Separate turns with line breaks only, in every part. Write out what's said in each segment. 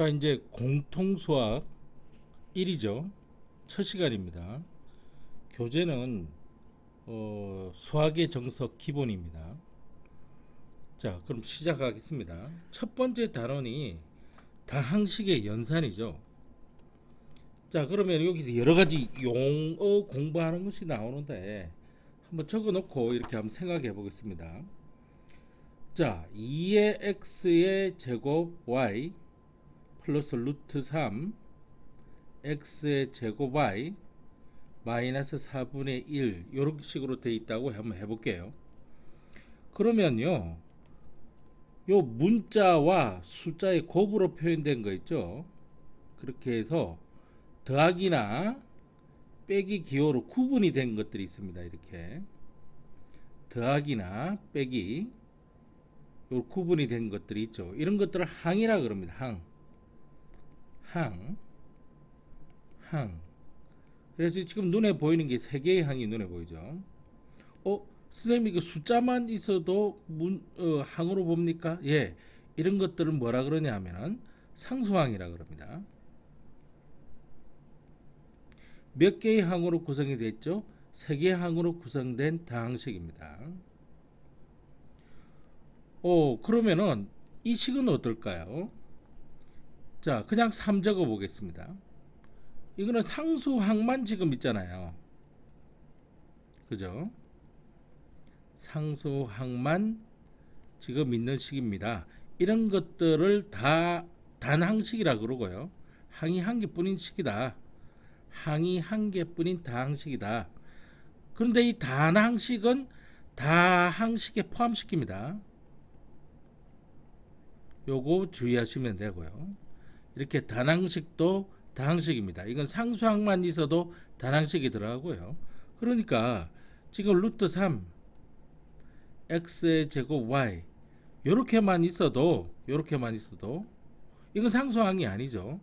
자, 이제 공통수학 1이죠. 첫 시간입니다. 교재는 수학의 정석 기본입니다. 자, 그럼 시작하겠습니다. 첫 번째 단원이 다항식의 연산이죠. 자, 그러면 여기서 여러 가지 용어 공부하는 것이 나오는데 한번 적어 놓고 이렇게 한번 생각해 보겠습니다. 자, 2의 x의 제곱 y 플러스 루트 3 x의 제곱 y 마이너스 4분의 1 이런 식으로 돼 있다고 한번 해볼게요. 그러면요, 요 문자와 숫자의 곱으로 표현된 거 있죠. 그렇게 해서 더하기나 빼기 기호로 구분이 된 것들이 있습니다. 이렇게 더하기나 빼기 요 구분이 된 것들이 있죠. 이런 것들을 항이라 그럽니다. 항. 그래서 지금 눈에 보이는 게 세 개의 항이 눈에 보이죠. 선생님 이거 숫자만 있어도 항으로 봅니까? 예, 이런 것들은 뭐라 그러냐 하면은 상수항이라 그럽니다. 몇 개의 항으로 구성이 됐죠? 세 개의 항으로 구성된 다항식입니다. 그러면은 이 식은 어떨까요? 자, 그냥 3 적어 보겠습니다. 이거는 상수항만 지금 있잖아요. 그죠? 상수항만 지금 있는 식입니다. 이런 것들을 다 단항식이라 그러고요. 항이 한 개뿐인 식이다. 항이 한 개뿐인 다항식이다. 그런데 이 단항식은 다항식에 포함시킵니다. 요거 주의하시면 되고요. 이렇게 단항식도 다항식입니다. 이건 상수항만 있어도 단항식이 들어가고요. 그러니까 지금 루트 3 x의 제곱 y 요렇게만 있어도 이건 상수항이 아니죠.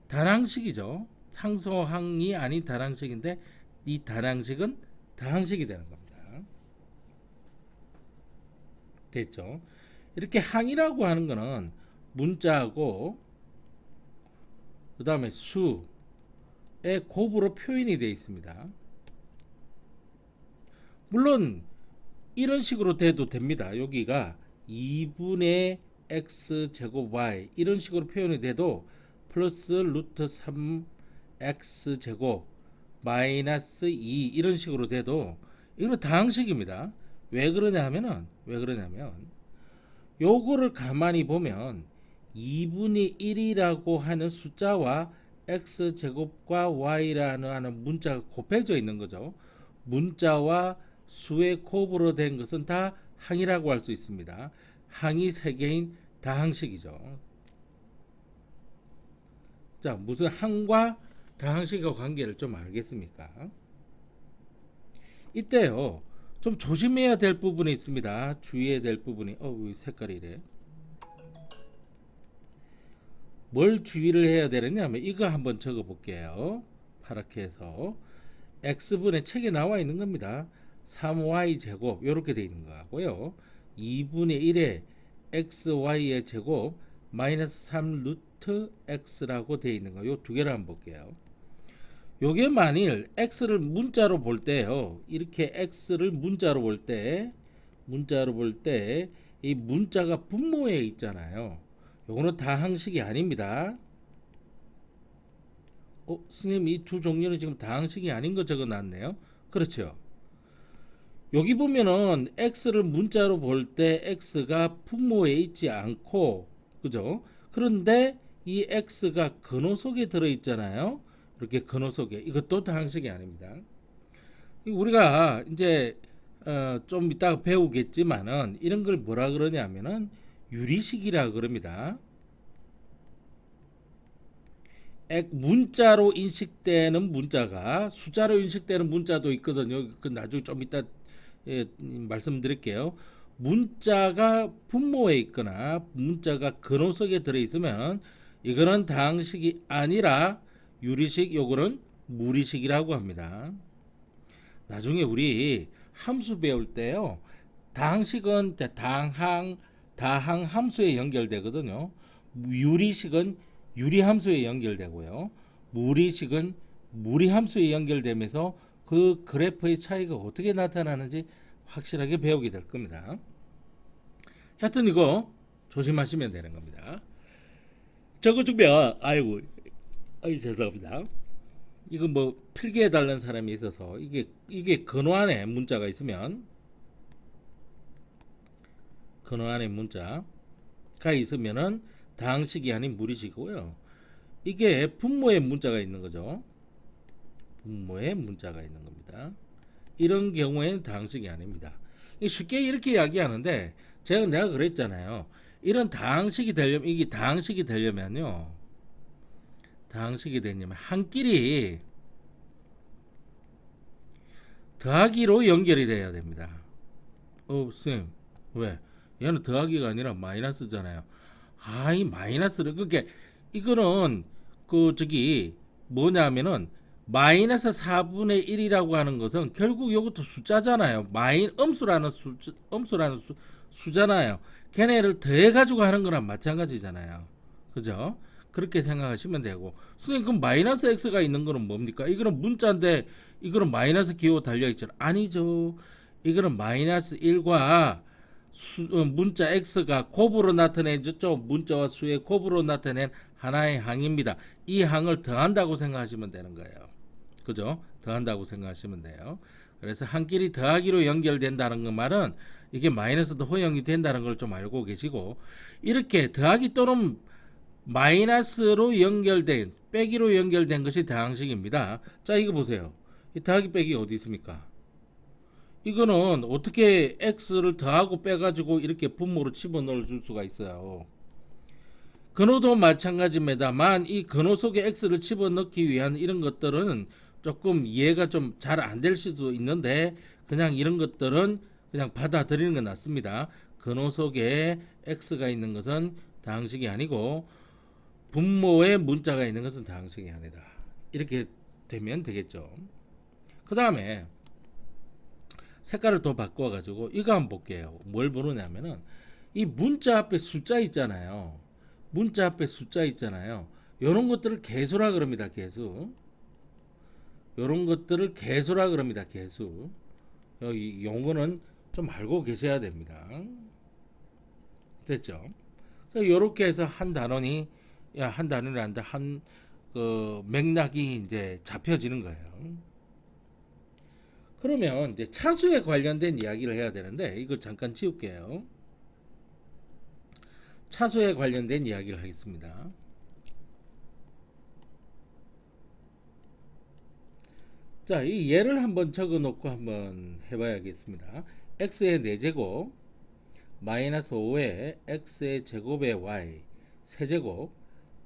단항식이죠. 상수항이 아닌 단항식인데 이 단항식은 다항식이 되는 겁니다. 됐죠? 이렇게 항이라고 하는 거는 문자하고 그 다음에 수의 곱으로 표현이 되어 있습니다. 물론 이런 식으로 돼도 됩니다. 여기가 2분의 x 제곱 y 이런 식으로 표현이 돼도 플러스 루트 3 x 제곱 마이너스 2 이런 식으로 돼도 이거는 다항식입니다. 왜 그러냐면 요거를 가만히 보면 2분의 1이라고 하는 숫자와 x 제곱과 y라는 문자가 곱해져 있는 거죠. 문자와 수의 곱으로 된 것은 다 항이라고 할 수 있습니다. 항이 세 개인 다항식이죠. 자, 무슨 항과 다항식의 관계를 좀 알겠습니까? 이때요, 좀 조심해야 될 부분이 있습니다. 주의해야 될 부분이, 색깔이 이래. 뭘 주의를 해야 되느냐 하면 이거 한번 적어 볼게요. 파랗게 해서 x분의 책에 나와 있는 겁니다. 3y 제곱 이렇게 되어 있는 거고요. 2분의 1의 xy의 제곱 마이너스 3 루트 x라고 되어 있는 거. 요 두 개를 한번 볼게요. 요게 만일 x를 문자로 볼 때요. 이렇게 x를 문자로 볼 때 이 문자가 분모에 있잖아요. 요거는 다항식이 아닙니다. 선생님 이 두 종류는 지금 다항식이 아닌 거 적어 놨네요. 그렇죠. 여기 보면은 x를 문자로 볼 때 x가 분모에 있지 않고, 그죠? 그런데 이 x가 근호 속에 들어 있잖아요. 이렇게 근호 속에. 이것도 다항식이 아닙니다. 우리가 이제 좀 이따가 배우겠지만은 이런 걸 뭐라 그러냐면은 유리식이라 그럽니다. 문자로 인식되는 문자가 숫자로 인식되는 문자도 있거든요. 그 나중에 좀 이따 말씀드릴게요. 문자가 분모에 있거나 문자가 근호 속에 들어 있으면 이거는 다항식이 아니라 유리식, 요거는 무리식이라고 합니다. 나중에 우리 함수 배울 때요, 다항식은 다항 함수에 연결되거든요. 유리식은 유리함수에 연결되고요. 무리식은 무리함수에 연결되면서 그 그래프의 차이가 어떻게 나타나는지 확실하게 배우게 될 겁니다. 하여튼 이거 조심하시면 되는 겁니다. 저거 준비야. 아이고 죄송합니다. 이거 뭐 필기해 달라는 사람이 있어서 이게 근호 안에 문자가 있으면 근호 안에 문자가 있으면은 다항식이 아닌 무리식이고요. 이게 분모에 문자가 있는 거죠. 분모에 문자가 있는 겁니다. 이런 경우에는 다항식이 아닙니다. 쉽게 이렇게 이야기하는데 내가 그랬잖아요. 이런 다항식이 되려면 이게 다항식이 되려면요. 다항식이 되려면 한 끼리 더하기로 연결이 돼야 됩니다. 쌤, 왜? 얘는 더하기가 아니라 마이너스잖아요. 이 마이너스를, 그러니까 이거는 뭐냐면은 마이너스 4분의 1이라고 하는 것은 결국 이것도 숫자잖아요. 음수라는 수잖아요. 걔네를 더해가지고 하는 거랑 마찬가지잖아요. 그죠? 그렇게 생각하시면 되고. 선생님, 그럼 마이너스 x가 있는 거는 뭡니까? 이거는 문자인데, 이거는 마이너스 기호 달려있죠. 아니죠. 이거는 마이너스 1과 문자 x가 곱으로 나타내졌죠. 문자와 수의 곱으로 나타낸 하나의 항입니다. 이 항을 더한다고 생각하시면 되는 거예요. 그죠? 더한다고 생각하시면 돼요. 그래서 한끼리 더하기로 연결된다는 그 말은 이게 마이너스도 허용이 된다는 걸 좀 알고 계시고, 이렇게 더하기 또는 마이너스로 연결된, 빼기로 연결된 것이 다항식입니다. 자, 이거 보세요. 이 더하기 빼기 어디 있습니까? 이거는 어떻게 x를 더하고 빼가지고 이렇게 분모로 집어넣어 줄 수가 있어요. 근호도 마찬가지입니다만 이 근호 속에 x를 집어넣기 위한 이런 것들은 조금 이해가 좀 잘 안 될 수도 있는데, 그냥 이런 것들은 그냥 받아들이는 게 낫습니다. 근호 속에 x가 있는 것은 다항식이 아니고 분모에 문자가 있는 것은 다항식이 아니다. 이렇게 되면 되겠죠. 그 다음에 색깔을 더 바꿔가지고 이거 한번 볼게요. 뭘 보느냐면은 이 문자 앞에 숫자 있잖아요. 문자 앞에 숫자 있잖아요. 이런 것들을 개수라 그럽니다. 개수. 이런 것들을 개수라 그럽니다. 개수. 이 용어는 좀 알고 계셔야 됩니다. 됐죠? 이렇게 해서 한 단원이 한 단원이란다 한 맥락이 이제 잡혀지는 거예요. 그러면 이제 차수에 관련된 이야기를 해야 되는데 이거 잠깐 지울게요. 차수에 관련된 이야기를 하겠습니다. 자, 이 예를 한번 적어 놓고 한번 해봐야겠습니다. x의 4제곱 마이너스 5의 x의 제곱의 y 세제곱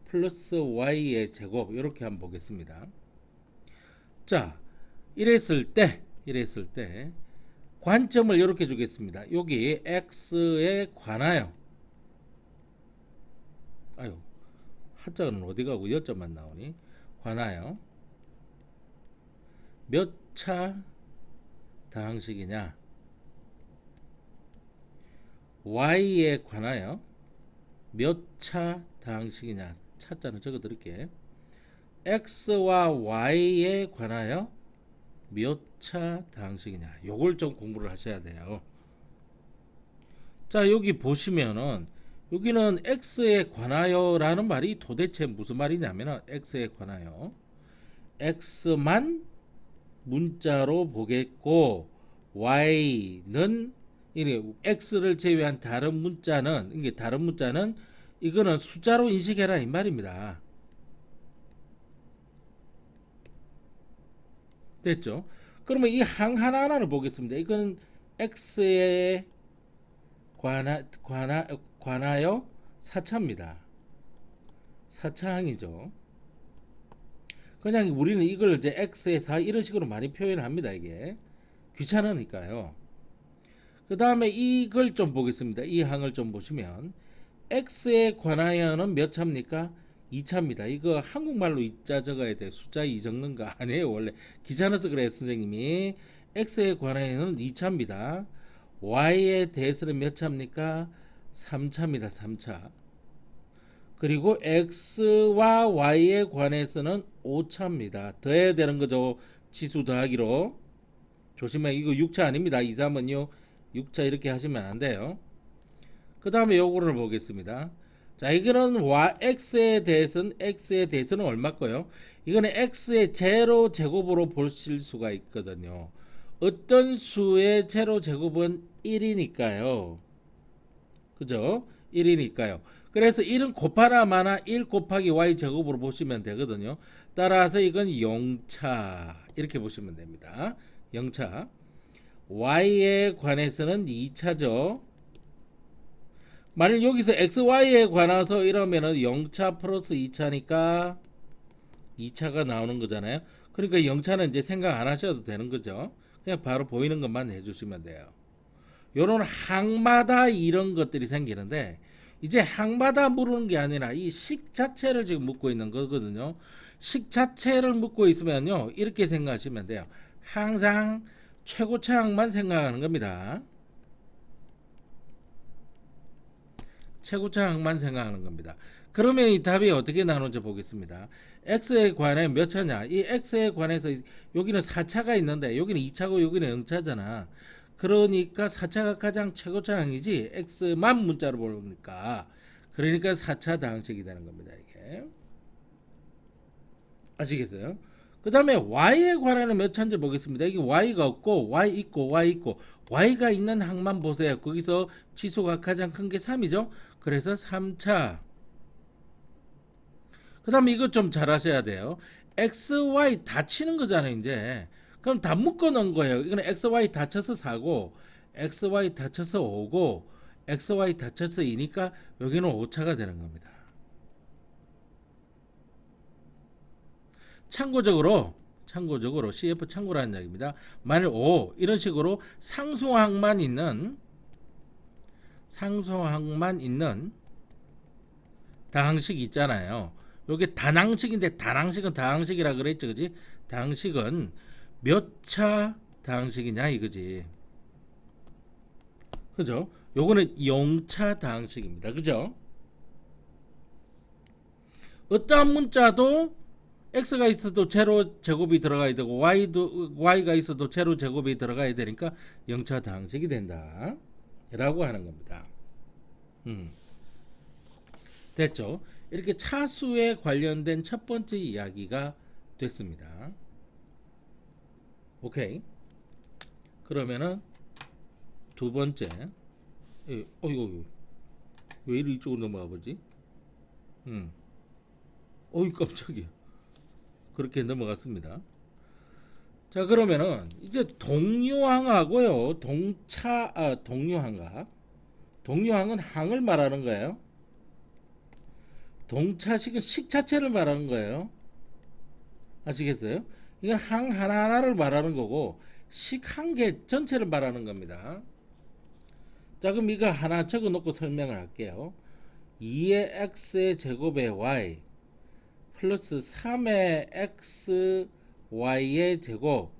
플러스 y의 제곱 이렇게 한번 보겠습니다. 자, 이랬을 때 관점을 이렇게 주겠습니다. 여기 x에 관하여, 한자는 어디 가고 여점만 나오니? 관하여 몇 차 다항식이냐? y에 관하여 몇 차 다항식이냐? 차자는 적어 드릴게. x와 y에 관하여 몇 차 다항식이냐? 요걸 좀 공부를 하셔야 돼요. 자, 여기 보시면은 여기는 x에 관하여라는 말이 도대체 무슨 말이냐면은 x에 관하여 x만 문자로 보겠고 y는 x를 제외한 다른 문자는 이거는 숫자로 인식해라 이 말입니다. 됐죠? 그러면 이 항 하나하나를 보겠습니다. 이거는 x에 관하여 4차입니다. 4차항이죠. 그냥 우리는 이걸 이제 x의 4 이런 식으로 많이 표현합니다. 이게 귀찮으니까요. 그 다음에 이걸 좀 보겠습니다. 이 항을 좀 보시면 x에 관하여는 몇 차입니까? 2차입니다. 이거 한국말로 2자 적어야 돼. 숫자 2 적는 거 아니에요. 원래 귀찮아서 그래요. 선생님이. x에 관하여는 2차입니다. y에 대해서는 몇 차입니까? 3차입니다. 3차. 그리고 x와 y에 관해서는 오차입니다. 더해야 되는 거죠. 치수 더하기로. 조심해. 이거 6차 아닙니다. 2, 3은요. 6차 이렇게 하시면 안 돼요. 그 다음에 요거를 보겠습니다. 자, 이거는 x에 대해서는 얼마고요? 이거는 x의 제로 제곱으로 보실 수가 있거든요. 어떤 수의 제로 제곱은 1이니까요. 그죠? 1이니까요. 그래서 1은 곱하나 마나 1 곱하기 y 제곱으로 보시면 되거든요. 따라서 이건 0차 이렇게 보시면 됩니다. 0차. y에 관해서는 2차죠. 만일 여기서 xy에 관해서 이러면은 0차 플러스 2차니까 2차가 나오는 거잖아요. 그러니까 0차는 이제 생각 안 하셔도 되는 거죠. 그냥 바로 보이는 것만 해주시면 돼요. 요런 항마다 이런 것들이 생기는데 이제 항마다 물은 게 아니라 이 식 자체를 지금 묻고 있는 거거든요. 식 자체를 묻고 있으면요. 이렇게 생각하시면 돼요. 항상 최고차 항만 생각하는 겁니다. 최고차 항만 생각하는 겁니다. 그러면 이 답이 어떻게 나오는지 보겠습니다. x에 관해 몇 차냐? 이 x에 관해서 여기는 4차가 있는데 여기는 2차고 여기는 0차잖아. 그러니까 4차가 가장 최고차 항이지 x만 문자로 보니까 그러니까 4차 다항식이 되는 겁니다. 이게 아시겠어요? 그 다음에 y에 관해는 몇 차인지 보겠습니다. 이게 y가 없고 y 있고 y 있고 y가 있는 항만 보세요. 거기서 치수가 가장 큰 게 3이죠. 그래서 3차. 그 다음에 이것 좀 잘 하셔야 돼요. x, y 다 치는 거잖아요. 이제 그럼 다 묶어 놓은 거예요. 이거는 x, y 다 쳐서 4고 x, y 다 쳐서 5고 x, y 다 쳐서 2니까 여기는 5차가 되는 겁니다. 참고적으로 CF 참고라는 얘기입니다. 만일 5 이런 식으로 상수항만 있는 다항식 있잖아요. 요게 단항식인데 단항식은 다항식이라 그랬죠. 그지? 다항식은 몇 차 다항식이냐 이거지. 그죠? 요거는 0차 다항식입니다. 그죠? 어떠한 문자도 x가 있어도 제로 제곱이 들어가야 되고 y가 있어도 제로 제곱이 들어가야 되니까 0차 다항식이 된다 라고 하는 겁니다. 됐죠? 이렇게 차수에 관련된 첫 번째 이야기가 됐습니다. 오케이. 그러면은 두 번째. 어이구, 왜 이리 이쪽으로 넘어가 보지? 어이 깜짝이야. 그렇게 넘어갔습니다. 자, 그러면은 이제 동류항하고요. 동류항과 동류항은 항을 말하는 거예요. 동차식은 식 자체를 말하는 거예요. 아시겠어요? 이건 항 하나하나를 말하는 거고 식 한 개 전체를 말하는 겁니다. 자, 그럼 이거 하나 적어 놓고 설명을 할게요. 2의 x의 제곱의 y 플러스 3의 x y의 제곱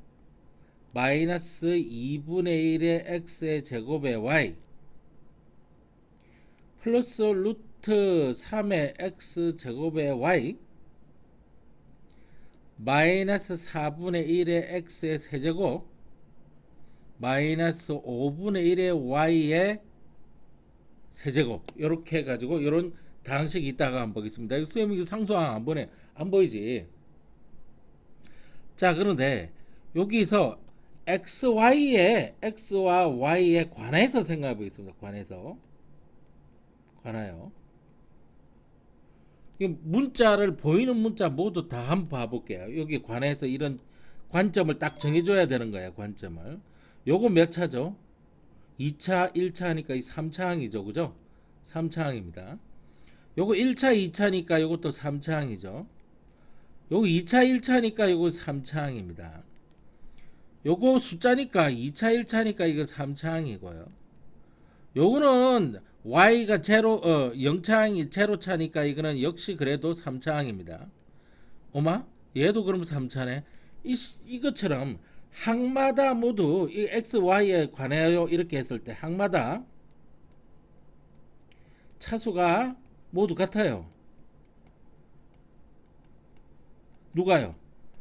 마이너스 2분의 1의 x의 제곱의 y 플러스 루트 3의 x 제곱의 y 마이너스 4분의 1의 x의 세제곱 마이너스 5분의 1의 y의 세제곱 이렇게 해가지고 이런 다항식이 있다가 한번 보겠습니다. 수염이 상수항 안 보네. 안 보이지? 자, 그런데 여기서 x와 y에 관해서 생각해 보겠습니다. 관하여 문자를 보이는 문자 모두 다 한번 봐볼게요. 여기 관해서 이런 관점을 딱 정해줘야 되는 거예요. 관점을. 요거 몇 차죠? 2차, 1차 하니까 이 3차항이죠. 그죠? 3차항입니다. 요거 1차, 2차니까 요것도 3차항이죠. 요거 2차, 1차니까 요거 3차항입니다. 요거 숫자니까 2차, 1차니까 이거 3차항이고요. 요거는 y가 제로 0차항이 제로차니까 이거는 역시 그래도 3차항입니다. 오마? 얘도 그럼 3차네. 이것처럼 항마다 모두 이 x, y에 관하여 이렇게 했을 때 항마다 차수가 모두 같아요. 누가요?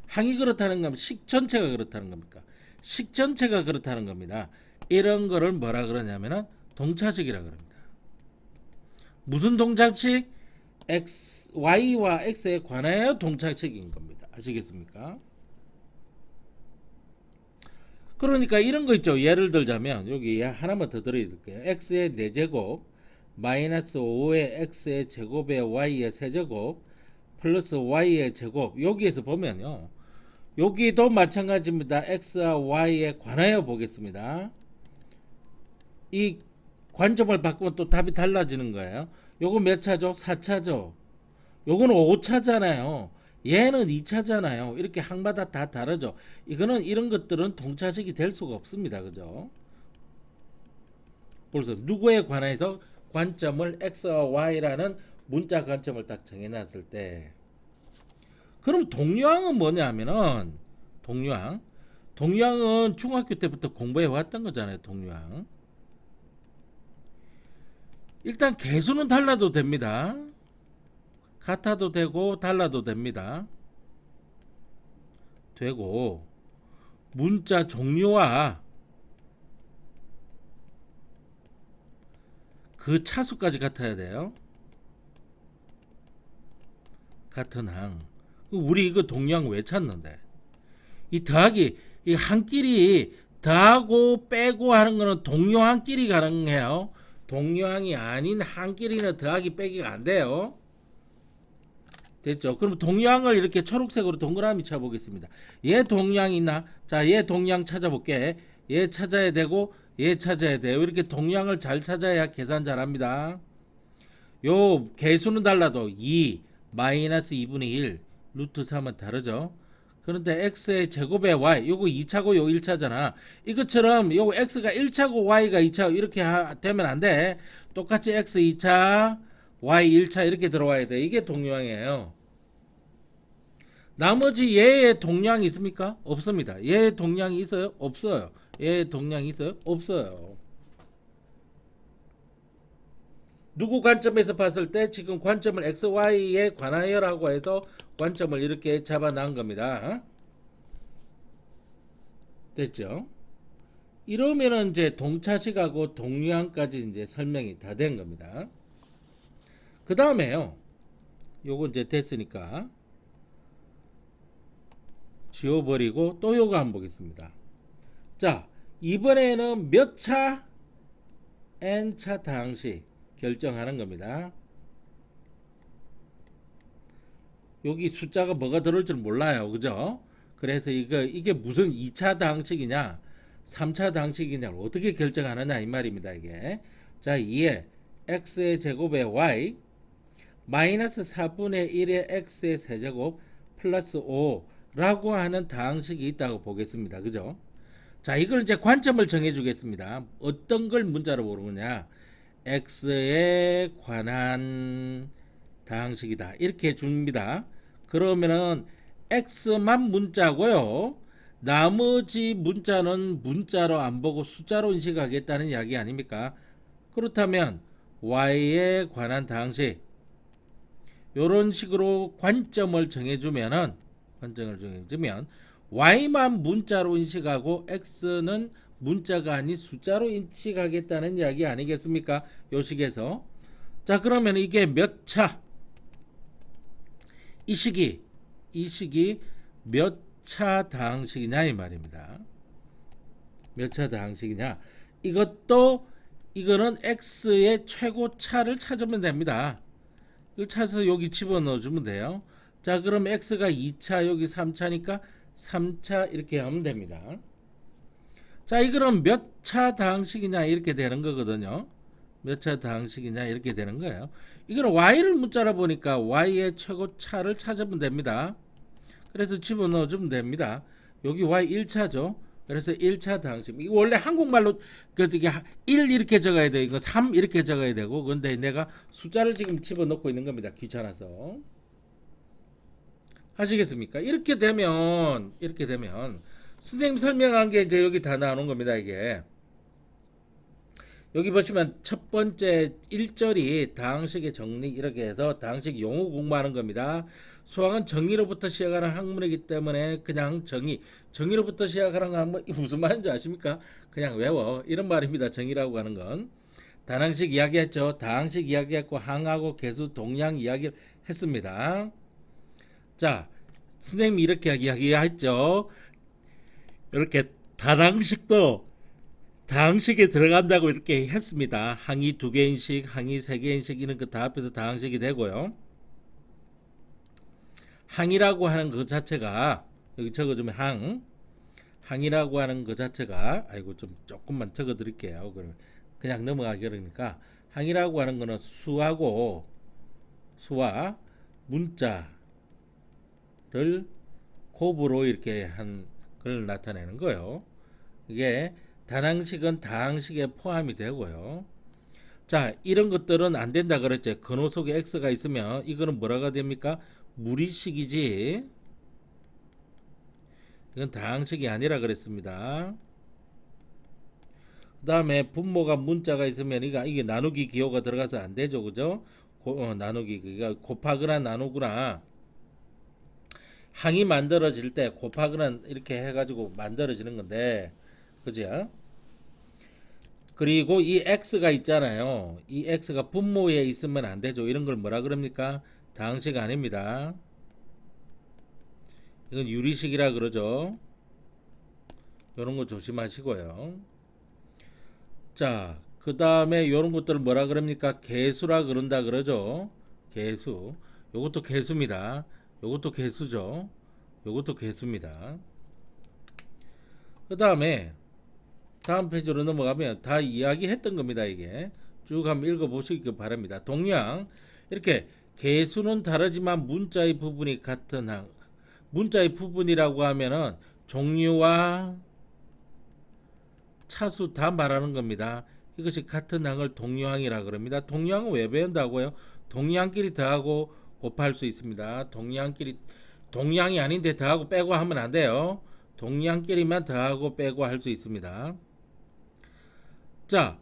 항이 그렇다는 겁니다. 식 전체가 그렇다는 겁니까? 식 전체가 그렇다는 겁니다. 이런 거를 뭐라 그러냐면은 동차식이라 그럽니다. 무슨 동차식? x, y와 x에 관하여 동차식인 겁니다. 아시겠습니까? 그러니까 이런 거 있죠. 예를 들자면 여기 하나만 더 들어드릴게요. x의 4제곱 마이너스 5의 x의 제곱에 y의 세제곱 플러스 y의 제곱. 여기에서 보면요, 여기도 마찬가지입니다. x와 y에 관하여 보겠습니다. 이 관점을 바꾸면 또 답이 달라지는 거예요. 요거 몇 차죠? 4차죠. 요거는 5차잖아요. 얘는 2차잖아요. 이렇게 항마다 다 다르죠. 이거는 이런 것들은 동차식이 될 수가 없습니다. 그죠? 벌써 누구에 관해서 관점을 x와 y라는 문자 관점을 딱 정해놨을 때, 그럼 동류항은 뭐냐면은 동류항은 중학교 때부터 공부해 왔던 거잖아요. 동류항. 일단 개수는 달라도 됩니다. 같아도 되고 달라도 됩니다. 되고 문자 종류와 그 차수까지 같아야 돼요. 같은 항. 우리 이거 동양 왜 찾는데? 이 더하기, 이 한끼리 더하고 빼고 하는 거는 동요한끼리 가능해요. 동요항이 아닌 한끼리는 더하기 빼기가 안 돼요. 됐죠? 그럼 동양을 이렇게 초록색으로 동그라미 쳐보겠습니다. 얘 동양 있나? 자, 얘 동양 찾아볼게. 얘 찾아야 되고 얘 찾아야 돼요. 이렇게 동양을 잘 찾아야 계산 잘합니다. 요 개수는 달라도 2 마이너스 2분의 1 루트 3은 다르죠. 그런데 x의 제곱에 y, 요거 2차고 요 1차잖아. 이것처럼 요 x가 1차고 y가 2차 이렇게 되면 안 돼. 똑같이 x 2차 y 1차 이렇게 들어와야 돼. 이게 동량이에요. 나머지 얘의 동량이 있습니까? 없습니다. 얘의 동량이 있어요? 없어요. 얘의 동량이 있어요? 없어요. 누구 관점에서 봤을 때 지금 관점을 XY에 관하여라고 해서 관점을 이렇게 잡아 놓은 겁니다. 됐죠? 이러면은 이제 동차식하고 동류항까지 이제 설명이 다 된 겁니다. 그 다음에요, 요거 이제 됐으니까 지워버리고 또 요거 한번 보겠습니다. 자, 이번에는 몇 차? n차 다항식 결정하는 겁니다. 여기 숫자가 뭐가 들어올 줄 몰라요. 그죠? 그래서 이게 무슨 2차 다항식이냐 3차 다항식이냐를 어떻게 결정하느냐 이 말입니다. 이게 자, 2에 x의 제곱에 y 마이너스 4분의 1의 x의 세제곱 플러스 5라고 하는 다항식이 있다고 보겠습니다. 그죠? 자, 이걸 이제 관점을 정해 주겠습니다. 어떤 걸 문자로 부르느냐, x에 관한 다항식이다 이렇게 줍니다. 그러면은 x만 문자고요, 나머지 문자는 문자로 안 보고 숫자로 인식하겠다는 이야기 아닙니까? 그렇다면 y에 관한 다항식 이런 식으로 관점을 정해주면 y만 문자로 인식하고 x는 문자가 아닌 숫자로 인식하겠다는 이야기 아니겠습니까? 요 식에서. 자, 그러면 이게 몇 차? 이 식이 몇 차 다항식이냐 이 말입니다. 몇 차 다항식이냐? 이거는 x의 최고차를 찾으면 됩니다. 이걸 찾아서 여기 집어넣어 주면 돼요. 자, 그럼 x가 2차, 여기 3차니까 3차 이렇게 하면 됩니다. 자, 이거는 몇 차 다항식이냐 이렇게 되는 거거든요. 몇 차 다항식이냐 이렇게 되는 거예요. 이거는 y를 문자로 보니까 y의 최고차를 찾으면 됩니다. 그래서 집어넣어 주면 됩니다. 여기 y 1차죠. 그래서 1차 다항식. 이거 원래 한국말로 이게 1 이렇게 적어야 돼. 이거 3 이렇게 적어야 되고. 근데 내가 숫자를 지금 집어넣고 있는 겁니다. 귀찮아서. 하시겠습니까? 이렇게 되면 선생님 설명한 게 이제 여기 다 나오는 겁니다. 이게 여기 보시면 첫 번째 1절이 다항식의 정리 이렇게 해서 다항식 용어 공부하는 겁니다. 수학은 정의로부터 시작하는 학문이기 때문에 그냥 정의로부터 시작하는 학문 무슨 말인지 아십니까? 그냥 외워 이런 말입니다. 정의라고 하는 건 다항식 이야기했죠. 다항식 이야기했고 항하고 계수 동량 이야기를 했습니다. 자, 선생님이 이렇게 이야기했죠. 이렇게 다항식도 다항식에 들어간다고 이렇게 했습니다. 항이 두 개인식, 항이 세 개인식 이런 거 다 합해서 다항식이 되고요. 항이라고 하는 그 자체가 여기 적어주면 항이라고 하는 그 자체가 아이고 좀 조금만 적어드릴게요. 그냥 넘어가기 어려우니까 항이라고 하는 거는 수와 문자를 곱으로 이렇게 한 걸 나타내는 거예요. 이게 단항식은 다항식에 포함이 되고요. 자, 이런 것들은 안 된다 그랬죠. 근호 속에 x가 있으면 이거는 뭐라가 됩니까? 무리식이지. 이건 다항식이 아니라 그랬습니다. 그 다음에 분모가 문자가 있으면 이게 나누기 기호가 들어가서 안 되죠. 그죠? 나누기, 그러니까 곱하거나 나누거나 항이 만들어질 때 곱하거나 이렇게 해가지고 만들어지는 건데, 그죠? 그리고 이 x가 있잖아요. 이 x가 분모에 있으면 안 되죠. 이런 걸 뭐라 그럽니까? 다항식 아닙니다. 이건 유리식이라 그러죠. 이런 거 조심하시고요. 자, 그 다음에 이런 것들을 뭐라 그럽니까? 개수라 그런다 그러죠. 개수. 요것도 개수입니다. 요것도 개수죠. 요것도 개수입니다. 그 다음에 다음 페이지로 넘어가면 다 이야기했던 겁니다. 이게 쭉 한번 읽어보시기 바랍니다. 동량 이렇게 개수는 다르지만 문자의 부분이 같은 항. 문자의 부분이라고 하면은 종류와 차수 다 말하는 겁니다. 이것이 같은 항을 동류항이라 그럽니다. 동류항은 왜 배운다고요? 동류항끼리 더하고 곱할 수 있습니다. 동류항이 아닌데 더하고 빼고 하면 안 돼요. 동류항끼리만 더하고 빼고 할 수 있습니다. 자,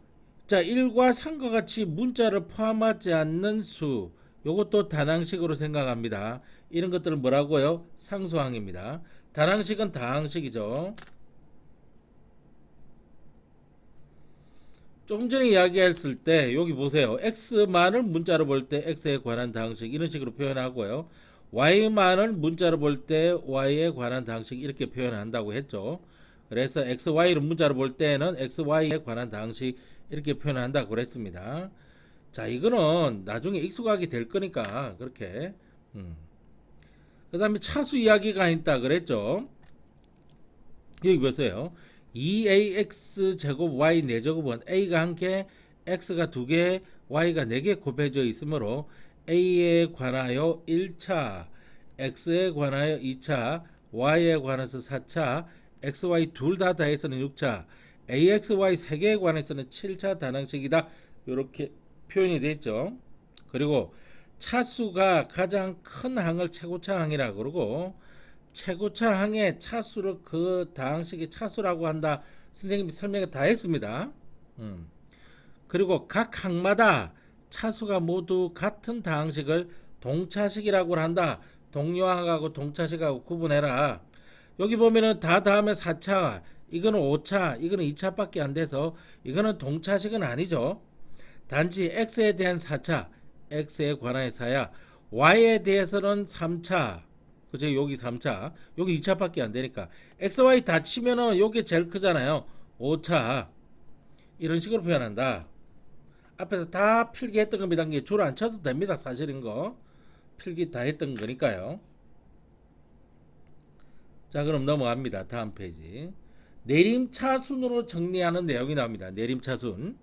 1과 3과 같이 문자를 포함하지 않는 수, 요것도 단항식으로 생각합니다. 이런 것들은 뭐라고요? 상수항입니다. 단항식은 다항식이죠. 좀 전에 이야기했을 때 여기 보세요. x만을 문자로 볼 때 x에 관한 다항식 이런 식으로 표현하고요. y만을 문자로 볼 때 y에 관한 다항식 이렇게 표현한다고 했죠. 그래서 xy를 문자로 볼 때는 xy에 관한 다항식 이렇게 표현한다고 그랬습니다. 자, 이거는 나중에 익숙하게 될 거니까 그렇게. 그 다음에 차수 이야기가 있다 그랬죠. 여기 보세요. 2ax 제곱 y 4제곱은 a가 한 개, x가 두 개, y가 4개 곱해져 있으므로 a에 관하여 1차, x에 관하여 2차, y에 관해서 4차, xy 둘 다 더해서는 6차, axy 3개에 관해서는 7차 단항식이다. 이렇게 표현이 됐죠. 그리고 차수가 가장 큰 항을 최고차 항이라 그러고 최고차 항의 차수를 그 다항식의 차수라고 한다. 선생님이 설명을 다 했습니다. 그리고 각 항마다 차수가 모두 같은 다항식을 동차식이라고 한다. 동류항하고 동차식하고 구분해라. 여기 보면은 다 다음에 4차, 이거는 5차, 이거는 2차밖에 안 돼서 이거는 동차식은 아니죠. 단지 x에 대한 4차, x에 관한 4야. y에 대해서는 3차. 그죠? 여기 3차, 여기 2차밖에 안 되니까 xy 다 치면은 요게 제일 크잖아요. 5차. 이런 식으로 표현한다. 앞에서 다 필기했던 겁니다. 이게 줄 안 쳐도 됩니다. 사실인 거 필기 다 했던 거니까요. 자, 그럼 넘어갑니다. 다음 페이지. 내림차순으로 정리하는 내용이 나옵니다. 내림차순.